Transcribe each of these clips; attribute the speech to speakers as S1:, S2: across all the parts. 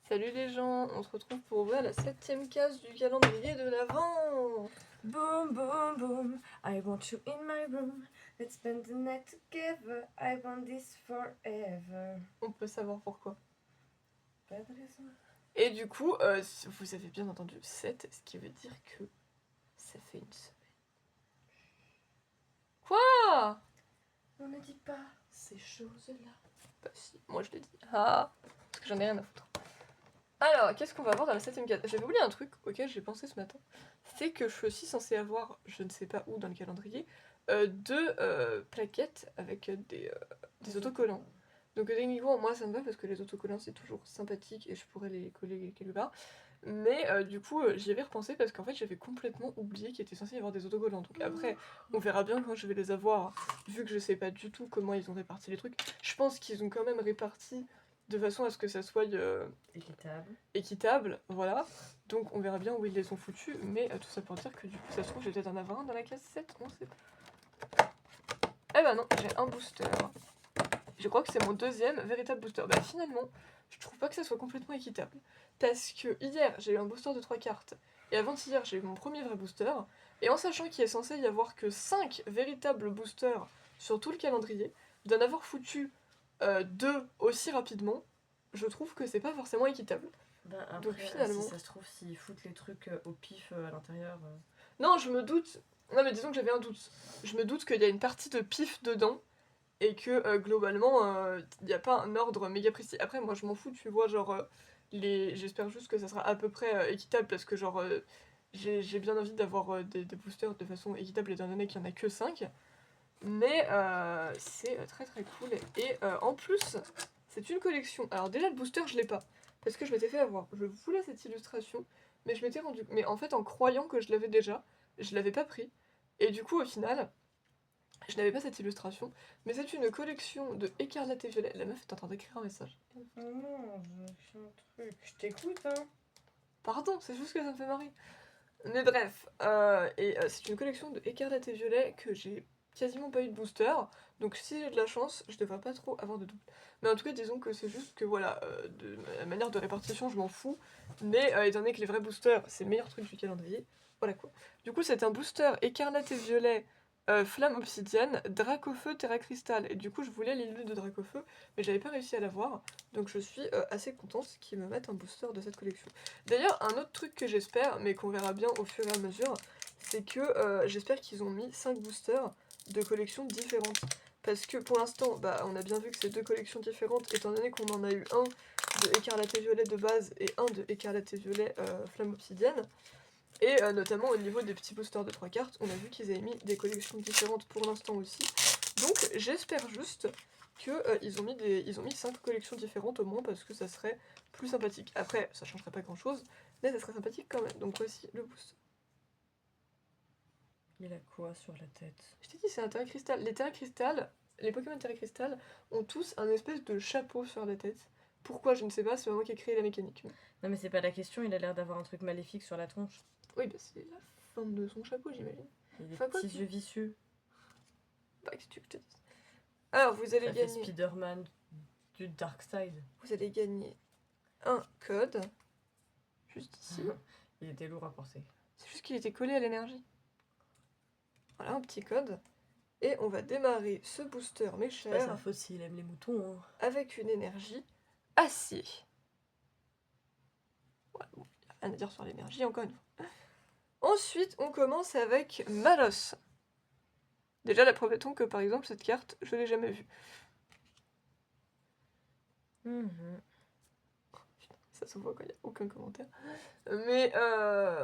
S1: Salut les gens, on se retrouve pour ouvrir la 7ème case du calendrier de l'Avent.
S2: Boom, boom, boom, I want you in my room. Let's spend the night together. I want this forever.
S1: On peut savoir pourquoi.
S2: Pas de raison.
S1: Et du coup, vous avez bien entendu 7, ce qui veut dire que ça fait une semaine. Quoi?
S2: On ne dit pas.
S1: Ces choses-là. Bah si, moi je le dis. Ah, parce que j'en ai rien à foutre. Alors, qu'est-ce qu'on va avoir dans la 7ème case? J'avais oublié un truc auquel j'ai pensé ce matin. C'est que je suis aussi censée avoir, je ne sais pas où dans le calendrier, deux plaquettes avec des autocollants. Donc techniquement, moi ça me va parce que les autocollants c'est toujours sympathique et je pourrais les coller quelque part. Mais du coup, j'y avais repensé parce qu'en fait j'avais complètement oublié qu'il était censé y avoir des autocollants. Donc après, on verra bien quand je vais les avoir, vu que je sais pas du tout comment ils ont réparti les trucs. Je pense qu'ils ont quand même réparti de façon à ce que ça soit équitable, voilà. Donc on verra bien où ils les ont foutus, mais tout ça pour dire que du coup ça se trouve j'ai peut-être en avoir un dans la case 7, on sait pas. Eh ben non, j'ai un booster. Je crois que c'est mon deuxième véritable booster. Bah finalement, je trouve pas que ça soit complètement équitable. Parce que hier, j'ai eu un booster de 3 cartes. Et avant-hier, j'ai eu mon premier vrai booster. Et en sachant qu'il est censé y avoir que 5 véritables boosters sur tout le calendrier, d'en avoir foutu 2 aussi rapidement, je trouve que c'est pas forcément équitable.
S2: Ben après,
S1: Donc finalement...
S2: si ça se trouve, s'ils foutent les trucs au pif à l'intérieur.
S1: Non, je me doute... Non mais disons que j'avais un doute. Je me doute qu'il y a une partie de pif dedans, et que globalement il n'y a pas un ordre méga précis. Après moi je m'en fous, tu vois, genre j'espère juste que ça sera à peu près équitable parce que genre j'ai bien envie d'avoir des boosters de façon équitable étant donné qu'il n'y en a que 5. Mais c'est très très cool. Et en plus, c'est une collection. Alors déjà le booster je l'ai pas parce que je m'étais fait avoir. Je voulais cette illustration, mais je m'étais rendu. Mais en fait en croyant que je l'avais déjà, je l'avais pas pris. Et du coup au final, je n'avais pas cette illustration, mais c'est une collection de Écarlate et Violet. La meuf est en train d'écrire un message.
S2: Non, je fais un truc. Je t'écoute, hein.
S1: Pardon, c'est juste que ça me fait marrer. Mais bref, c'est une collection de Écarlate et Violet que j'ai quasiment pas eu de booster, donc si j'ai de la chance, je devrais pas trop avoir de double. Mais en tout cas, disons que c'est juste que voilà, de la manière de répartition, je m'en fous, mais étant donné que les vrais boosters, c'est le meilleur truc du calendrier, voilà quoi. Du coup, c'est un booster Écarlate et Violet, Flamme Obsidienne, Dracofeu, Terra Cristal, et du coup, je voulais l'île de Dracofeu, mais j'avais pas réussi à l'avoir, donc je suis assez contente qu'ils me mettent un booster de cette collection. D'ailleurs, un autre truc que j'espère, mais qu'on verra bien au fur et à mesure, c'est que j'espère qu'ils ont mis 5 boosters de collections différentes. Parce que pour l'instant, bah, on a bien vu que c'est 2 collections différentes, étant donné qu'on en a eu un de Écarlate et Violet de base et un de Écarlate et Violet Flamme Obsidienne. Et notamment au niveau des petits boosters de 3 cartes, on a vu qu'ils avaient mis des collections différentes pour l'instant aussi. Donc j'espère juste qu'ils ont mis 5 collections différentes au moins parce que ça serait plus sympathique. Après, ça changerait pas grand chose, mais ça serait sympathique quand même. Donc voici le boost.
S2: Il a quoi sur la tête?
S1: Je t'ai dit, c'est un terrain cristal. Les terrains cristal, les Pokémon terrain cristal ont tous un espèce de chapeau sur la tête. Pourquoi, je ne sais pas, c'est moi qui ai créé la mécanique.
S2: Non, mais c'est pas la question, il a l'air d'avoir un truc maléfique sur la tronche.
S1: Oui, bah c'est la forme de son chapeau, j'imagine.
S2: Il a des
S1: Enfin, quoi,
S2: petits yeux vicieux.
S1: Bah, qu'est-ce que tu veux que je te dise? Alors, vous allez
S2: Ça fait
S1: gagner.
S2: Spider-Man du Dark Side.
S1: Vous allez gagner un code. Juste ici.
S2: Il était lourd à porter.
S1: C'est juste qu'il était collé à l'énergie. Voilà, un petit code. Et on va démarrer ce booster, mes
S2: C'est pas sa
S1: chers,
S2: faute s'il aime les moutons, hein.
S1: avec une énergie acier. Voilà, bon, y a rien à dire sur l'énergie, encore une fois. Ensuite, on commence avec Malos. Déjà, la preuve étant que, par exemple, cette carte, je l'ai jamais vue. Ça se voit quand il n'y a aucun commentaire. Mais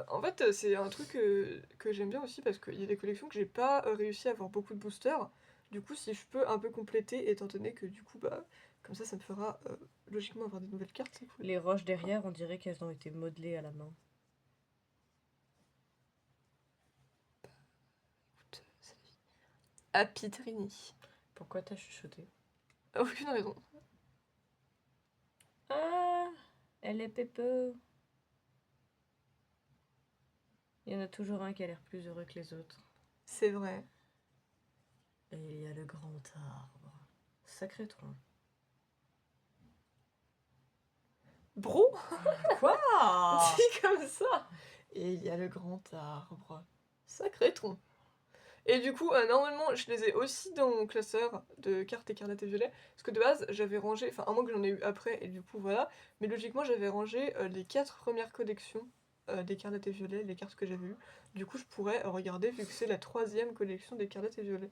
S1: en fait, c'est un truc que j'aime bien aussi parce qu'il y a des collections que j'ai pas réussi à avoir beaucoup de boosters. Du coup, si je peux un peu compléter, étant donné que du coup, bah, comme ça me fera logiquement avoir des nouvelles cartes, c'est cool.
S2: Les roches derrière, on dirait qu'elles ont été modelées à la main.
S1: Écoute, c'est la vie. Apitrini.
S2: Pourquoi t'as chuchoté?
S1: Aucune raison.
S2: Ah, elle est pépeux. Il y en a toujours un qui a l'air plus heureux que les autres.
S1: C'est vrai.
S2: Et il y a le grand arbre. Sacré tronc.
S1: Bro,
S2: Quoi?
S1: dit comme ça. Et il y a le grand arbre. Sacré tronc. Et du coup, normalement, je les ai aussi dans mon classeur de cartes écarlates et violet. Parce que de base, j'avais rangé, enfin, à moins que j'en ai eu après, et du coup, voilà. Mais logiquement, j'avais rangé les 4 premières collections d'écarlates et violet, les cartes que j'avais eues. Du coup, je pourrais regarder, vu que c'est la 3e collection d'écarlates et violet.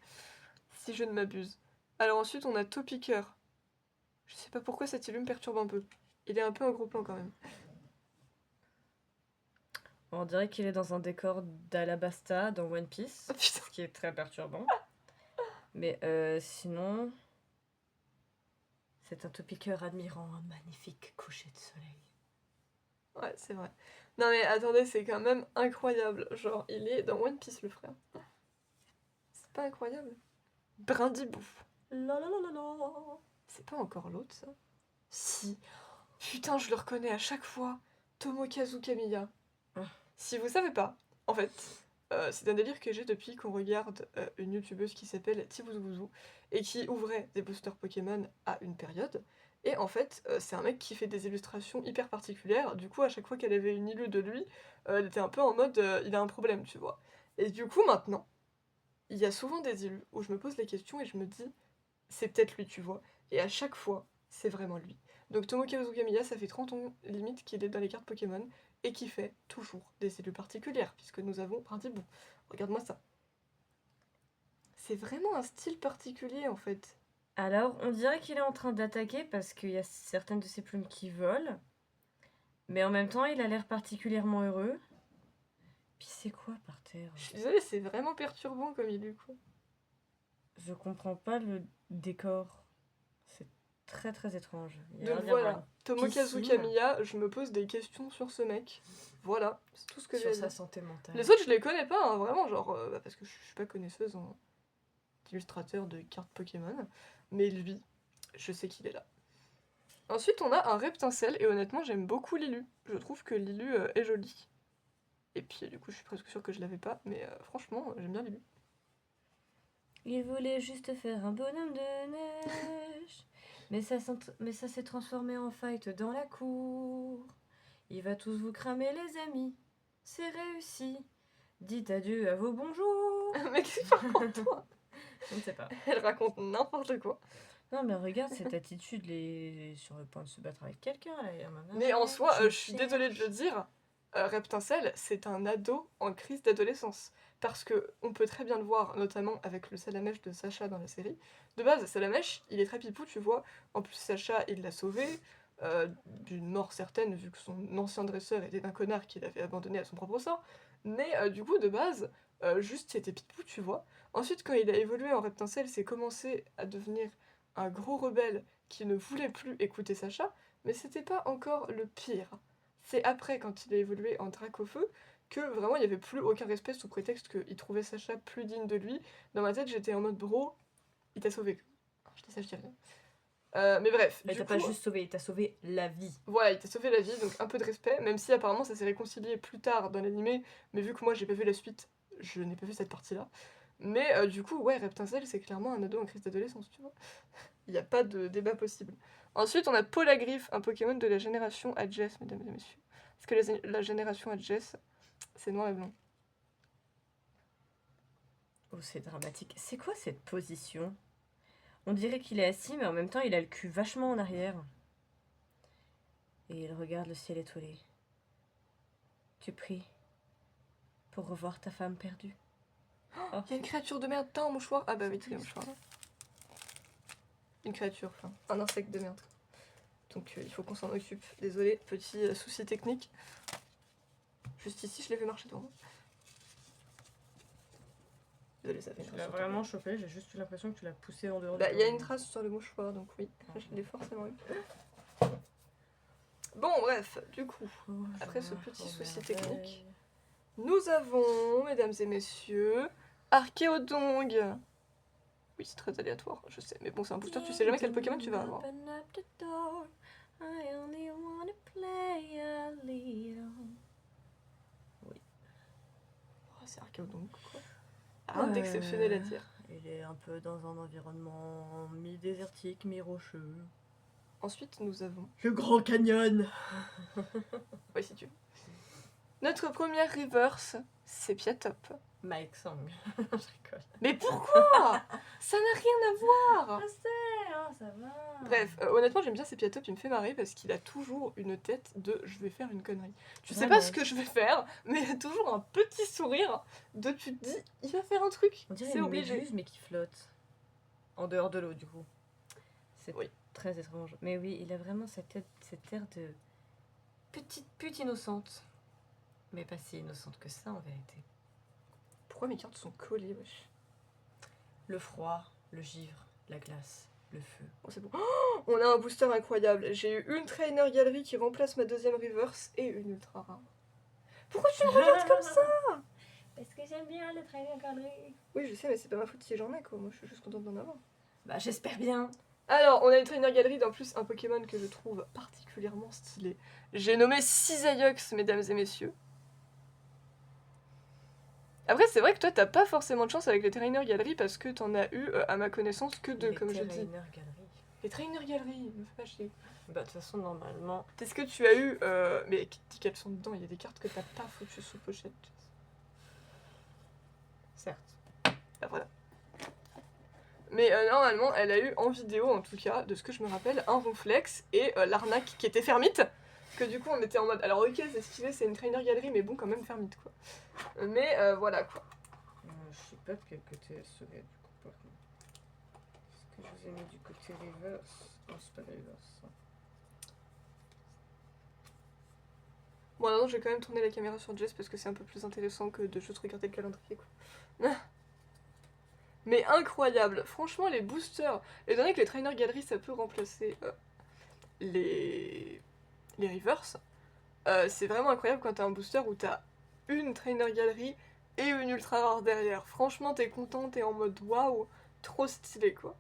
S1: Si je ne m'abuse. Alors ensuite, on a Topicker. Je sais pas pourquoi cet illume me perturbe un peu. Il est un peu en gros plan quand même.
S2: On dirait qu'il est dans un décor d'Alabasta dans One Piece,
S1: Oh putain.
S2: ce qui est très perturbant. Mais sinon, c'est un topiqueur admirant un magnifique coucher de soleil.
S1: Ouais, c'est vrai. Non mais attendez, c'est quand même incroyable. Genre, il est dans One Piece, le frère. C'est pas incroyable? Brindibou.
S2: La la la la la.
S1: C'est pas encore l'autre, ça? Si. Putain, je le reconnais à chaque fois. Tomokazu Kamiya.
S2: Ah.
S1: Si vous savez pas, en fait, c'est un délire que j'ai depuis qu'on regarde une youtubeuse qui s'appelle Tibouzbouzou et qui ouvrait des boosters Pokémon à une période. Et en fait, c'est un mec qui fait des illustrations hyper particulières. Du coup, à chaque fois qu'elle avait une illu de lui, elle était un peu en mode il a un problème, tu vois. Et du coup, maintenant, il y a souvent des illus où je me pose les questions et je me dis c'est peut-être lui, tu vois. Et à chaque fois, c'est vraiment lui. Donc Tomokazu Kamiya, ça fait 30 ans limite qu'il est dans les cartes Pokémon et qui fait toujours des élus particulières, puisque nous avons Brindibou. Regarde-moi ça. C'est vraiment un style particulier en fait.
S2: Alors, on dirait qu'il est en train d'attaquer parce qu'il y a certaines de ses plumes qui volent. Mais en même temps, il a l'air particulièrement heureux. Puis c'est quoi par terre?
S1: Je suis désolée, c'est vraiment perturbant comme illu quoi.
S2: Je comprends pas le décor. C'est très très étrange. Il y a
S1: Donc
S2: l'air d'y avoir
S1: voilà, Tomokazu
S2: piscine.
S1: Kamiya, je me pose des questions sur ce mec. Voilà, c'est tout ce que
S2: sur
S1: j'ai
S2: sa
S1: à dire.
S2: santé mentale.
S1: Les autres, je les connais pas, hein, vraiment, genre, parce que je suis pas connaisseuse en illustrateur de cartes Pokémon. Mais lui, je sais qu'il est là. Ensuite, on a un Reptincelle, et honnêtement, j'aime beaucoup Lilu. Je trouve que Lilu est joli. Et puis, du coup, je suis presque sûre que je l'avais pas, mais franchement, j'aime bien Lilu.
S2: Il voulait juste faire un bonhomme de neige. Mais ça s'est transformé en fight dans la cour. Il va tous vous cramer, les amis. C'est réussi. Dites adieu à vos bonjours.
S1: Mais qu'est-ce que tu racontes, toi?
S2: Je ne sais pas.
S1: Elle raconte n'importe quoi.
S2: Non, mais regarde cette attitude, les sur le point de se battre avec quelqu'un là.
S1: Mais en soi, je suis désolée de le dire, Reptincelle, c'est un ado en crise d'adolescence. Parce que on peut très bien le voir, notamment avec le Salamèche de Sacha dans la série. De base, Salamèche, il est très pipou, tu vois. En plus, Sacha, il l'a sauvé d'une mort certaine, vu que son ancien dresseur était un connard qu'il avait abandonné à son propre sort. Mais du coup, de base, juste c'était pipou, tu vois. Ensuite, quand il a évolué en Reptincelle, c'est commencé à devenir un gros rebelle qui ne voulait plus écouter Sacha. Mais c'était pas encore le pire. C'est après, quand il a évolué en Dracofeu, que vraiment il n'y avait plus aucun respect sous prétexte qu'il trouvait Sacha plus digne de lui. Dans ma tête, j'étais en mode bro, il t'a sauvé. Je dis ça, je dis rien. Mais bref,
S2: Il
S1: du
S2: t'a
S1: coup,
S2: pas juste sauvé, il t'a sauvé la vie.
S1: voilà, il t'a sauvé la vie, donc un peu de respect, même si apparemment ça s'est réconcilié plus tard dans l'animé, mais vu que moi j'ai pas vu la suite, je n'ai pas vu cette partie-là. Mais du coup, ouais, Reptincelle, c'est clairement un ado en crise d'adolescence, tu vois. Il n'y a pas de débat possible. Ensuite, on a Polagriffe, un Pokémon de la génération Adjess, mesdames et messieurs. Parce que la génération Adjess, c'est noir et blanc.
S2: Oh, c'est dramatique. C'est quoi cette position? On dirait qu'il est assis, mais en même temps, il a le cul vachement en arrière. Et il regarde le ciel étoilé. Tu pries pour revoir ta femme perdue. Oh.
S1: Il y a une créature de merde, t'as un mouchoir? Ah bah oui, t'as un mouchoir là. Une créature, enfin, un insecte de merde. Donc il faut qu'on s'en occupe. Désolé, petit souci technique. Juste ici, je l'ai fait marcher devant moi. Désolé, ça fait une
S2: Tu l'as
S1: trace.
S2: vraiment chopé, j'ai juste eu l'impression que tu l'as poussé en dehors.
S1: Bah, il y a une trace sur le mouchoir, donc oui, je l'ai forcément eu. Bon, bref, du coup, après ce petit souci technique, nous avons, mesdames et messieurs, Archéodong. Oui, c'est très aléatoire, je sais, mais bon, c'est un booster, tu sais jamais quel Pokémon tu vas avoir.
S2: Oui.
S1: Oh, c'est Archéodong, quoi. Rien d'exceptionnel à dire.
S2: Il est un peu dans un environnement mi-désertique, mi-rocheux.
S1: Ensuite, nous avons...
S2: Le Grand Canyon.
S1: Ouais, si tu veux. Notre première reverse, c'est Piatop.
S2: Mike Sang. Je rigole.
S1: Mais pourquoi? Ça n'a rien à voir.
S2: Je sais, hein, ça va.
S1: Bref, honnêtement, j'aime bien ces Piatop, il me fait marrer parce qu'il a toujours une tête de « je vais faire une connerie ». Tu sais
S2: Vraiment.
S1: pas ce que je vais faire, mais il a toujours un petit sourire de tu te dis « il va faire un truc
S2: On » dirait
S1: c'est
S2: une
S1: obligé.
S2: méduse mais qui flotte. En dehors de l'eau du coup. C'est
S1: Oui.
S2: très étrange. Mais oui, il a vraiment cette air de petite pute innocente. Mais pas si innocente que ça en vérité.
S1: Pourquoi mes cartes sont collées, wesh?
S2: Le froid, le givre, la glace, le feu.
S1: Bon, c'est bon. Oh, on a un booster incroyable. J'ai eu une trainer galerie qui remplace ma deuxième reverse et une ultra rare. Pourquoi tu me regardes comme ça?
S2: Parce que j'aime bien le trainer galerie.
S1: Oui, je sais, mais c'est pas ma faute si j'en ai, quoi. Moi, je suis juste contente d'en avoir.
S2: Bah j'espère bien.
S1: Alors, on a une trainer galerie, d'en plus un Pokémon que je trouve particulièrement stylé. J'ai nommé Cisaillux, mesdames et messieurs. Après, c'est vrai que toi, t'as pas forcément de chance avec les trainer galeries parce que t'en as eu, à ma connaissance, que deux, comme je dis.
S2: Les trainer galerie.
S1: Les trainer galeries, me fais pas chier.
S2: Bah de toute façon normalement.
S1: Est-ce que tu as eu. Mais dis qu'elles sont dedans, il y a des cartes que t'as pas foutues sous pochette.
S2: Certes.
S1: Bah voilà. Mais normalement, elle a eu en vidéo, en tout cas, de ce que je me rappelle, un Ronflex et l'arnaque qui était Fermite. Que du coup, on était en mode. Alors, ok, c'est stylé, c'est une trainer galerie, mais bon, quand même Fermite, quoi. Mais voilà, quoi.
S2: Je sais pas de quel côté elle serait du coup par contre. Est-ce que je vous ai mis du côté reverse? Non, c'est pas reverse.
S1: Bon, non, je vais quand même tourner la caméra sur Jess parce que c'est un peu plus intéressant que de juste regarder le calendrier, quoi. Mais incroyable, franchement, les boosters. Étant donné que les trainer galeries ça peut remplacer les reverse, c'est vraiment incroyable quand t'as un booster où t'as une trainer galerie et une ultra rare derrière. Franchement, t'es content, t'es en mode waouh, trop stylé quoi.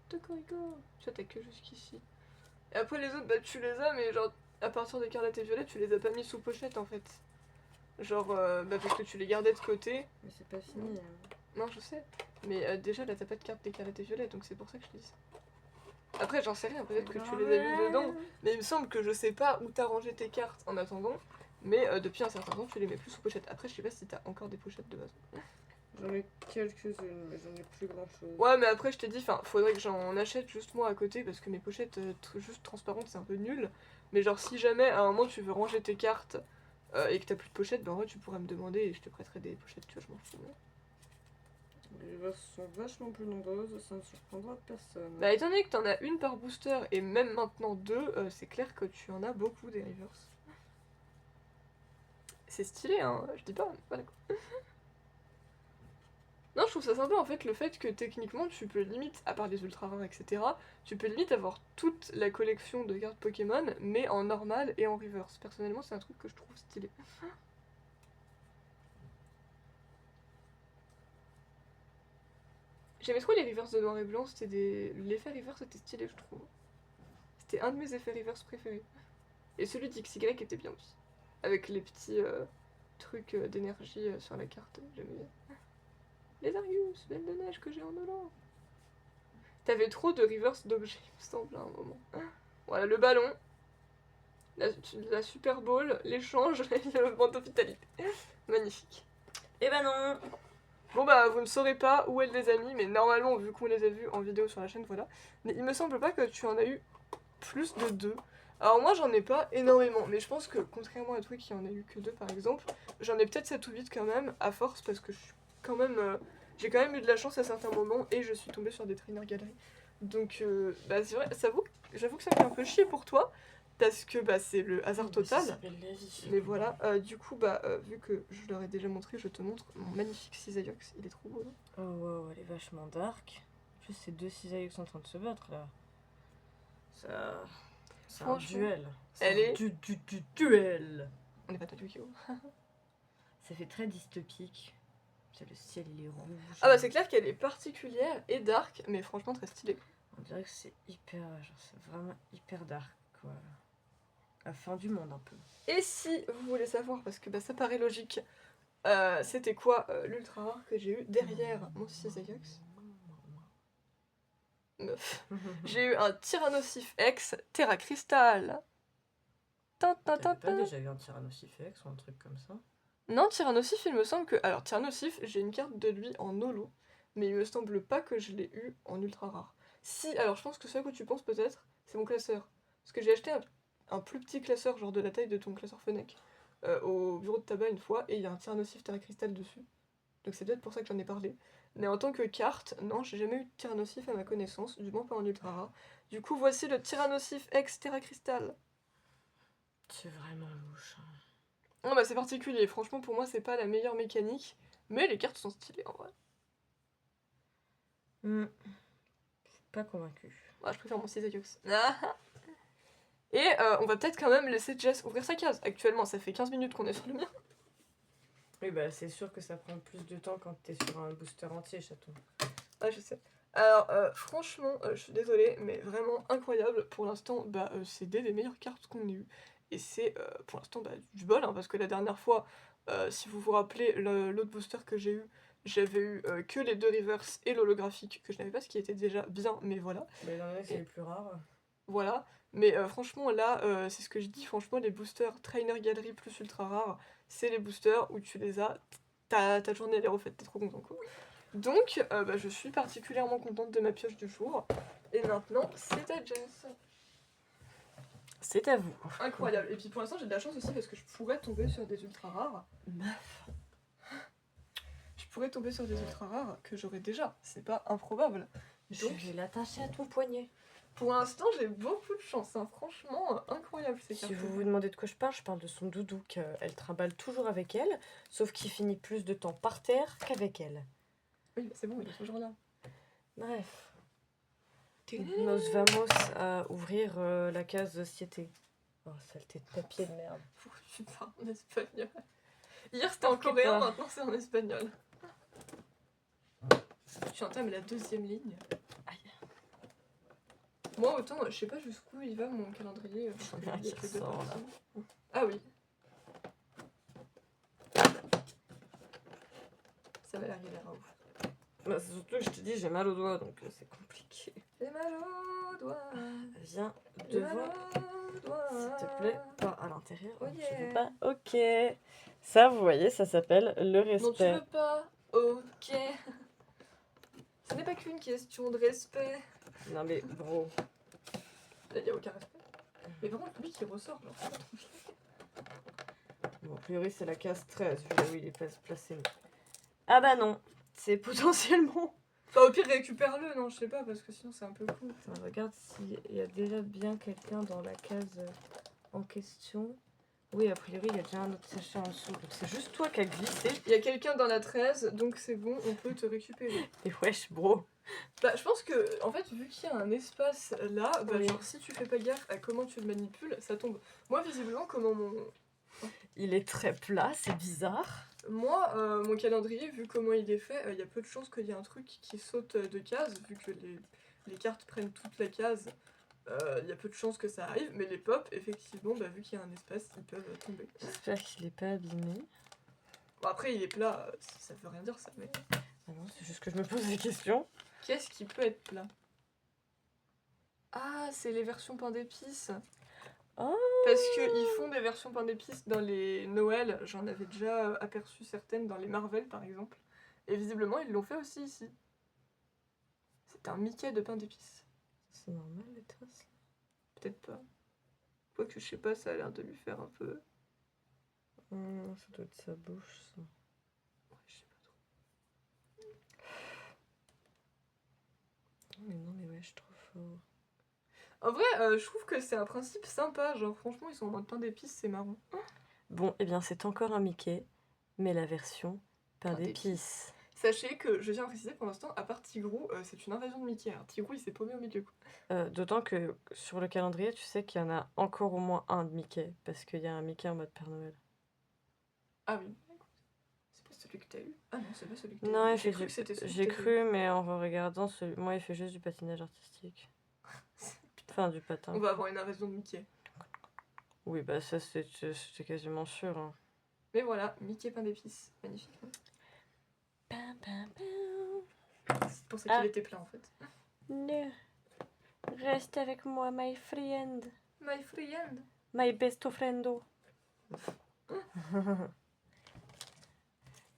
S1: De Corico, ça t'as que jusqu'ici. Et après les autres, bah tu les as, mais genre à partir des cartes et violet, tu les as pas mis sous pochette en fait. Genre, bah parce que tu les gardais de côté.
S2: Mais c'est pas fini.
S1: Non, je sais. Mais déjà, là, t'as pas de carte d'écarlate et violet, donc c'est pour ça que je te dis ça. Après, j'en sais rien, peut-être que tu les as mis dedans. Mais il me semble que je sais pas où t'as rangé tes cartes en attendant. Mais depuis un certain temps, tu les mets plus sous pochette. Après, je sais pas si t'as encore des pochettes de base.
S2: J'en ai quelques-unes, mais j'en ai plus grand chose.
S1: Ouais, mais après, je t'ai dit, faudrait que j'en achète juste moi à côté parce que mes pochettes juste transparentes, c'est un peu nul. Mais genre, si jamais à un moment tu veux ranger tes cartes et que t'as plus de pochettes, ben en vrai, tu pourrais me demander et je te prêterai des pochettes, tu vois, je m'en fous.
S2: Les reverses sont vachement plus nombreuses, ça ne surprendra personne.
S1: Bah, étant donné que t'en as une par booster et même maintenant deux, c'est clair que tu en as beaucoup des reverse. C'est stylé, hein, je dis pas, voilà quoi. Non, je trouve ça sympa en fait le fait que techniquement tu peux limite, à part les ultra rares, etc., tu peux limite avoir toute la collection de cartes Pokémon, mais en normal et en reverse. Personnellement, c'est un truc que je trouve stylé. J'aimais trop les reverse de noir et blanc, c'était des. L'effet reverse était stylé, je trouve. C'était un de mes effets reverse préférés. Et celui d'XY était bien aussi. Avec les petits trucs d'énergie sur la carte, j'aimais bien. Les Arius, belle de neige que j'ai en Hollande. T'avais trop de reverse d'objets, il me semble, à un moment. Voilà, le ballon, la Super Bowl, l'échange et le manteau vitalité. Magnifique.
S2: Eh ben non.
S1: Bon bah, vous ne saurez pas où est les amis, mais normalement, vu qu'on les a vus en vidéo sur la chaîne, voilà. Mais il me semble pas que tu en as eu plus de 2. Alors moi, j'en ai pas énormément, mais je pense que, contrairement à toi qui en a eu que 2 par exemple, j'en ai peut-être 7 ou 8 quand même, à force, parce que je suis quand même... j'ai quand même eu de la chance à certains moments, et je suis tombée sur des trainer galeries. Donc, bah c'est vrai, j'avoue que ça me fait un peu chier pour toi, parce que bah c'est le hasard total.
S2: Ça s'appelle la vie.
S1: Mais voilà, du coup, bah, vu que je leur ai déjà montré, je te montre mon magnifique Cisaillux, il est trop beau, non?
S2: Oh wow, elle est vachement dark. En plus, ces deux cisailles sont en train de se battre là. Ça. C'est un
S1: Franchement,
S2: duel.
S1: elle est-
S2: Du duel.
S1: On n'est pas dans Yu-Gi-Oh!
S2: Ça fait très dystopique. Le ciel il est rouge.
S1: Ah bah c'est clair qu'elle est particulière et dark, mais franchement très stylée.
S2: On dirait que c'est hyper. Genre, c'est vraiment hyper dark quoi. La fin du monde un peu.
S1: Et si vous voulez savoir, parce que bah, ça paraît logique, c'était quoi l'ultra rare que j'ai eu derrière mon Cisaillux? Meuf. J'ai eu un Tyrannosif X Terra Crystal.
S2: T'avais pas déjà eu un Tyrannosif X ou un truc comme ça?
S1: Non, Tyrannosif, il me semble que. Alors, Tyrannosif, j'ai une carte de lui en holo, mais il me semble pas que je l'ai eu en ultra rare. Si, alors je pense que celui que tu penses peut-être, c'est mon classeur. Parce que j'ai acheté un plus petit classeur, genre de la taille de ton classeur Fennec, au bureau de tabac une fois, et il y a un Tyrannosif Terra Crystal dessus. Donc c'est peut-être pour ça que j'en ai parlé. Mais en tant que carte, non, j'ai jamais eu de Tyrannosif à ma connaissance, du moins pas en ultra rare. Du coup, voici le Tyrannosif X Terra Crystal.
S2: C'est vraiment louche.
S1: Non, bah c'est particulier, franchement, pour moi, c'est pas la meilleure mécanique, mais les cartes sont stylées en vrai.
S2: Je suis pas convaincue.
S1: Ah, je préfère mon Cisaillux. Et on va peut-être quand même laisser Jess ouvrir sa case. Actuellement, ça fait 15 minutes qu'on est sur le mien.
S2: Oui, bah c'est sûr que ça prend plus de temps quand t'es sur un booster entier, chaton.
S1: Ah, je sais. Alors, franchement, je suis désolée, mais vraiment incroyable. Pour l'instant, bah, c'est des meilleures cartes qu'on ait eues. Et c'est, pour l'instant, bah, du bol, hein, parce que la dernière fois, si vous vous rappelez, l'autre booster que j'ai eu, j'avais eu que les 2 reverse et l'holographique, que je n'avais pas, ce qui était déjà bien, mais voilà.
S2: Mais l'un c'est les plus rares.
S1: Voilà. Mais franchement, là, c'est ce que je dis, franchement, les boosters Trainer Gallery plus ultra rares, c'est les boosters où tu les as, ta journée elle est refaite, t'es trop content quoi. Donc, bah, je suis particulièrement contente de ma pioche du jour. Et maintenant, c'est à Jess.
S2: C'est à vous.
S1: Incroyable. Et puis pour l'instant, j'ai de la chance aussi parce que je pourrais tomber sur des ultra rares.
S2: Meuf.
S1: Je pourrais tomber sur des ultra rares que j'aurais déjà. C'est pas improbable.
S2: Je vais l'attacher à ton poignet.
S1: Pour l'instant, j'ai beaucoup de chance. Hein. Franchement, incroyable ces cartes.
S2: Si vous vous demandez de quoi je parle de son doudou qu'elle trimballe toujours avec elle, sauf qu'il finit plus de temps par terre qu'avec elle.
S1: Oui, c'est bon, il est toujours là.
S2: Bref. Nos vamos à ouvrir la case société. Oh, saleté de papier de merde.
S1: Pourquoi tu parles en espagnol? Hier c'était en coréen, maintenant c'est en espagnol. Tu entames la 2e ligne. Aïe. Moi autant, je sais pas jusqu'où il va mon calendrier.
S2: Il ressort, là.
S1: Ah oui. Ça va arriver à ouf.
S2: Bah, c'est surtout que je te dis, j'ai mal aux doigts, donc c'est compliqué.
S1: J'ai mal aux doigts.
S2: Viens
S1: J'ai mal
S2: devant,
S1: aux doigts.
S2: s'il te plaît. Pas à l'intérieur.
S1: Oh
S2: Je
S1: yeah.
S2: veux pas. Ok. Ça, vous voyez, ça s'appelle le
S1: Non, tu
S2: respect.
S1: veux pas. Ok. Ce n'est pas qu'une question de respect.
S2: Non mais bro.
S1: Il n'y a aucun respect. Mais par contre, lui qui ressort, genre, c'est pas trop chiant.
S2: Bon, a priori, c'est la case 13, vu là où il est placé. Ah bah non, c'est potentiellement.
S1: Bah, au pire, récupère-le, non, je sais pas, parce que sinon c'est un peu cool.
S2: Attends, regarde s'il y a déjà bien quelqu'un dans la case en question. Oui, a priori, il y a déjà un autre sachet en dessous. Donc c'est juste toi qui as glissé.
S1: Il y a quelqu'un dans la 13, donc c'est bon, on peut te récupérer.
S2: Et wesh, bro.
S1: Bah, je pense que, en fait, vu qu'il y a un espace là, bah,
S2: Oui.
S1: genre, si tu fais pas gaffe à comment tu le manipules, ça tombe. Moi, visiblement, comment mon.
S2: Il est très plat, c'est bizarre.
S1: Moi, mon calendrier, vu comment il est fait, il y a peu de chances qu'il y ait un truc qui saute de case, vu que les cartes prennent toute la case. Il y a peu de chances que ça arrive, mais les pops, effectivement, bah, vu qu'il y a un espace, ils peuvent tomber.
S2: J'espère qu'il est pas abîmé.
S1: Bon, après, il est plat, ça veut rien dire ça, mais.
S2: Ah non, c'est juste que je me pose des questions.
S1: Qu'est-ce qui peut être plat? Ah, c'est les versions pain d'épices.
S2: Oh.
S1: Parce qu'ils font des versions pain d'épices dans les Noël, j'en avais déjà aperçu certaines dans les Marvel par exemple. Et visiblement, ils l'ont fait aussi ici. C'est un Mickey de pain d'épices.
S2: C'est normal les traces.
S1: Peut-être pas. Quoique, je sais pas, ça a l'air de lui faire un peu.
S2: Ça doit être sa bouche, ça.
S1: Ouais, je sais pas trop.
S2: Mais non, mais ouais, je suis trop fort.
S1: En vrai, je trouve que c'est un principe sympa. Genre, franchement, ils sont en mode pain d'épices, c'est marrant.
S2: Bon, eh bien, c'est encore un Mickey, mais la version pain
S1: Pain
S2: d'épices.
S1: Sachez que, je tiens à préciser pour l'instant, à part Tigrou, c'est une invasion de Mickey. Alors, Tigrou, il s'est paumé au milieu.
S2: D'autant que sur le calendrier, tu sais qu'il y en a encore au moins un de Mickey, parce qu'il y a un Mickey en mode Père Noël.
S1: Ah oui. C'est pas celui que t'as eu? Ah non, c'est pas celui que t'as eu.
S2: Non,
S1: J'ai cru que c'était celui
S2: j'ai
S1: que t'avais
S2: cru, mais en regardant, moi, il fait juste du patinage artistique. Enfin, du patin.
S1: On va avoir une invasion de Mickey.
S2: Oui, bah ça, c'était quasiment sûr. Hein.
S1: Mais voilà, Mickey pain d'épices. Magnifique.
S2: Pam, pam, pam.
S1: C'est pour ça qu'il était plein en fait.
S2: Non. Reste avec moi, my friend.
S1: My friend.
S2: My best friendo.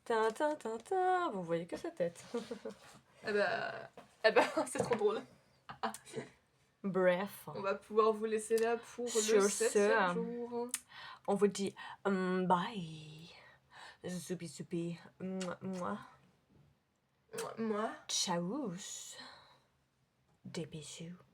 S2: Tintin, tintin. Vous voyez que sa tête.
S1: Eh bah, c'est trop drôle.
S2: Bref.
S1: On va pouvoir vous laisser là pour
S2: Sur
S1: le
S2: ce,
S1: 7e jour.
S2: On vous dit bye. Zoupi zoupi. Moi.
S1: Moi.
S2: Ciao. Des bisous.